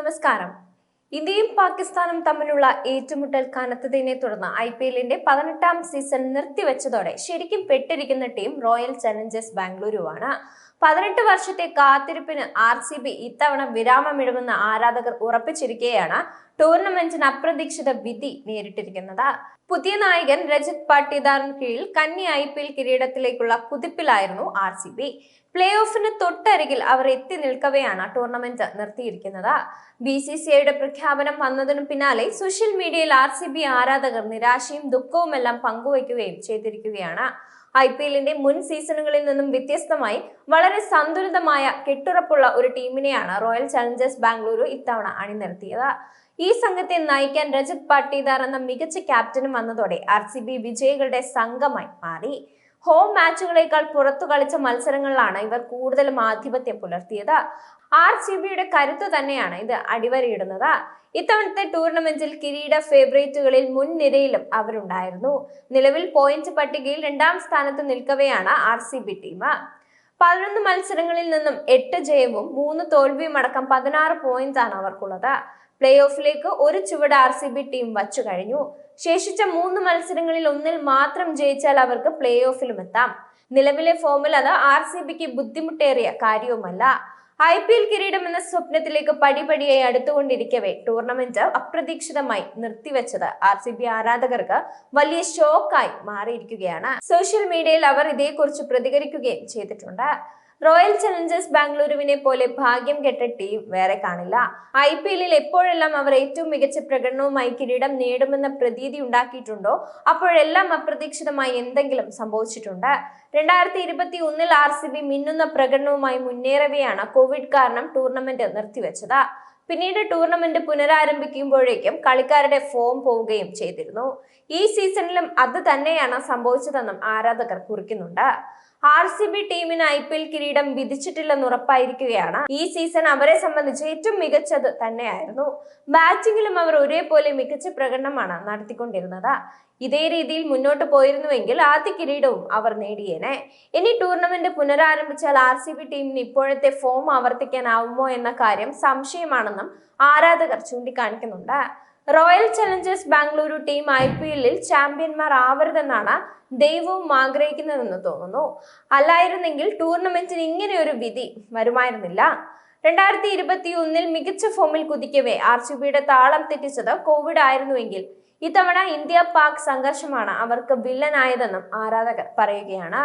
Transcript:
നമസ്കാരം. ഇന്ത്യയും പാകിസ്ഥാനും തമ്മിലുള്ള ഏറ്റുമുട്ടൽ കനത്തതിനെ തുടർന്ന് IPLന്റെ 18ാം സീസൺ നിർത്തിവെച്ചതോടെ ശരിക്കും പെട്ടിരിക്കുന്ന ടീം റോയൽ ചലഞ്ചേഴ്സ് ബാംഗ്ലൂരുവാണ്. 18 വർഷത്തെ കാത്തിരിപ്പിന് RCB ഇത്തവണ വിരാമമിടുമെന്ന് ആരാധകർ ഉറപ്പിച്ചിരിക്കെയാണ് ടൂർണമെന്റിന് അപ്രതീക്ഷിത വിധി നേരിട്ടിരിക്കുന്നത്. പുതിയ നായകൻ രജത് പാട്ടിദാറിന് കീഴിൽ കന്നി IPL കിരീടത്തിലേക്കുള്ള കുതിപ്പിലായിരുന്നു RCB. പ്ലേ ഓഫിന് തൊട്ടരികിൽ അവർ എത്തി നിൽക്കവെയാണ് ടൂർണമെന്റ് നിർത്തിയിരിക്കുന്നത്. BCCIയുടെ പ്രഖ്യാപനം വന്നതിനു പിന്നാലെ സോഷ്യൽ മീഡിയയിൽ RCB ആരാധകർ നിരാശയും ദുഃഖവുമെല്ലാം പങ്കുവയ്ക്കുകയും ചെയ്തിരിക്കുകയാണ്. IPLന്റെ മുൻ സീസണുകളിൽ നിന്നും വ്യത്യസ്തമായി വളരെ സന്തുലിതമായ കെട്ടുറപ്പുള്ള ഒരു ടീമിനെയാണ് റോയൽ ചലഞ്ചേഴ്സ് ബാംഗ്ലൂരു ഇത്തവണ അണിനിരത്തിയത്. ഈ സംഘത്തെ നയിക്കാൻ രജത് പാട്ടിദാർ എന്ന മികച്ച ക്യാപ്റ്റനും വന്നതോടെ RCB വിജയികളുടെ സംഘമായി മാറി. ഹോം മാച്ചുകളേക്കാൾ പുറത്തു കളിച്ച മത്സരങ്ങളിലാണ് ഇവർ കൂടുതലും ആധിപത്യം പുലർത്തിയത്. RCBയുടെ കരുത്ത് തന്നെയാണ് ഇത് അടിവരയിടുന്നത്. ഇത്തവണത്തെ ടൂർണമെന്റിൽ കിരീട ഫേവറേറ്റുകളിൽ മുൻനിരയിലും അവരുണ്ടായിരുന്നു. നിലവിൽ പോയിന്റ് പട്ടികയിൽ 2ാം സ്ഥാനത്ത് നിൽക്കവെയാണ് RCB ടീം. 11 മത്സരങ്ങളിൽ നിന്നും 8 ജയവും 3 തോൽവിയും അടക്കം 16 പോയിന്റ്സ് ആണ് അവർക്കുള്ളത്. പ്ലേ ഓഫിലേക്ക് ഒരു ചുവട് RCB ടീം വച്ചു കഴിഞ്ഞു. ശേഷിച്ച 3 മത്സരങ്ങളിൽ ഒന്നിൽ മാത്രം ജയിച്ചാൽ അവർക്ക് പ്ലേ ഓഫിലും എത്താം. നിലവിലെ ഫോമിൽ അത് RCBക്ക് ബുദ്ധിമുട്ടേറിയ കാര്യവുമല്ല. IPL കിരീടം എന്ന സ്വപ്നത്തിലേക്ക് പടിപടിയായി അടുത്തുകൊണ്ടിരിക്കവേ ടൂർണമെന്റ് അപ്രതീക്ഷിതമായി നിർത്തിവെച്ചത് RCB ആരാധകർക്ക് വലിയ ഷോക്കായി മാറിയിരിക്കുകയാണ്. സോഷ്യൽ മീഡിയയിൽ അവർ ഇതേക്കുറിച്ച് പ്രതികരിക്കുകയും ചെയ്തിട്ടുണ്ട്. റോയൽ ചലഞ്ചേഴ്സ് ബാംഗ്ലൂരുവിനെ പോലെ ഭാഗ്യം കെട്ട ടീം വേറെ കാണില്ല. IPLൽ എപ്പോഴെല്ലാം അവർ ഏറ്റവും മികച്ച പ്രകടനവുമായി കിരീടം നേടുമെന്ന പ്രതീതി ഉണ്ടാക്കിയിട്ടുണ്ടോ അപ്പോഴെല്ലാം അപ്രതീക്ഷിതമായി എന്തെങ്കിലും സംഭവിച്ചിട്ടുണ്ട്. 2021 RCB മിന്നുന്ന പ്രകടനവുമായി മുന്നേറവെയാണ് കോവിഡ് കാരണം ടൂർണമെന്റ് നിർത്തിവെച്ചത്. പിന്നീട് ടൂർണമെന്റ് പുനരാരംഭിക്കുമ്പോഴേക്കും കളിക്കാരുടെ ഫോം പോവുകയും ചെയ്തിരുന്നു. ഈ സീസണിലും അത് തന്നെയാണ് സംഭവിച്ചതെന്നും ആരാധകർ കുറിക്കുന്നുണ്ട്. RCB ടീമിന് IPL കിരീടം വിധിച്ചിട്ടില്ലെന്ന് ഉറപ്പായിരിക്കുകയാണ്. ഈ സീസൺ അവരെ സംബന്ധിച്ച് ഏറ്റവും മികച്ചത് തന്നെയായിരുന്നു. ബാറ്റിംഗിലും അവർ ഒരേപോലെ മികച്ച പ്രകടനമാണ് നടത്തിക്കൊണ്ടിരുന്നത്. ഇതേ രീതിയിൽ മുന്നോട്ട് പോയിരുന്നുവെങ്കിൽ ആദ്യ കിരീടവും അവർ നേടിയേനെ. ഇനി ടൂർണമെന്റ് പുനരാരംഭിച്ചാൽ RCB ടീമിന് ഇപ്പോഴത്തെ ഫോം ആവർത്തിക്കാനാവുമോ എന്ന കാര്യം സംശയമാണെന്നും ആരാധകർ ചൂണ്ടിക്കാണിക്കുന്നുണ്ട്. റോയൽ ചലഞ്ചേഴ്സ് ബാംഗ്ലൂരു ടീം IPLൽ ചാമ്പ്യന്മാർ ആവരുതെന്നാണ് ദൈവവും ആഗ്രഹിക്കുന്നതെന്ന് തോന്നുന്നു. അല്ലായിരുന്നെങ്കിൽ ടൂർണമെന്റിന് ഇങ്ങനെ ഒരു വിധി വരുമായിരുന്നില്ല. 2021 മികച്ച ഫോമിൽ കുതിക്കവേ RCBയുടെ താളം തെറ്റിച്ചത് കോവിഡ് ആയിരുന്നുവെങ്കിൽ ഇത്തവണ ഇന്ത്യ പാക് സംഘർഷമാണ് അവർക്ക് വില്ലനായതെന്നും ആരാധകർ പറയുകയാണ്.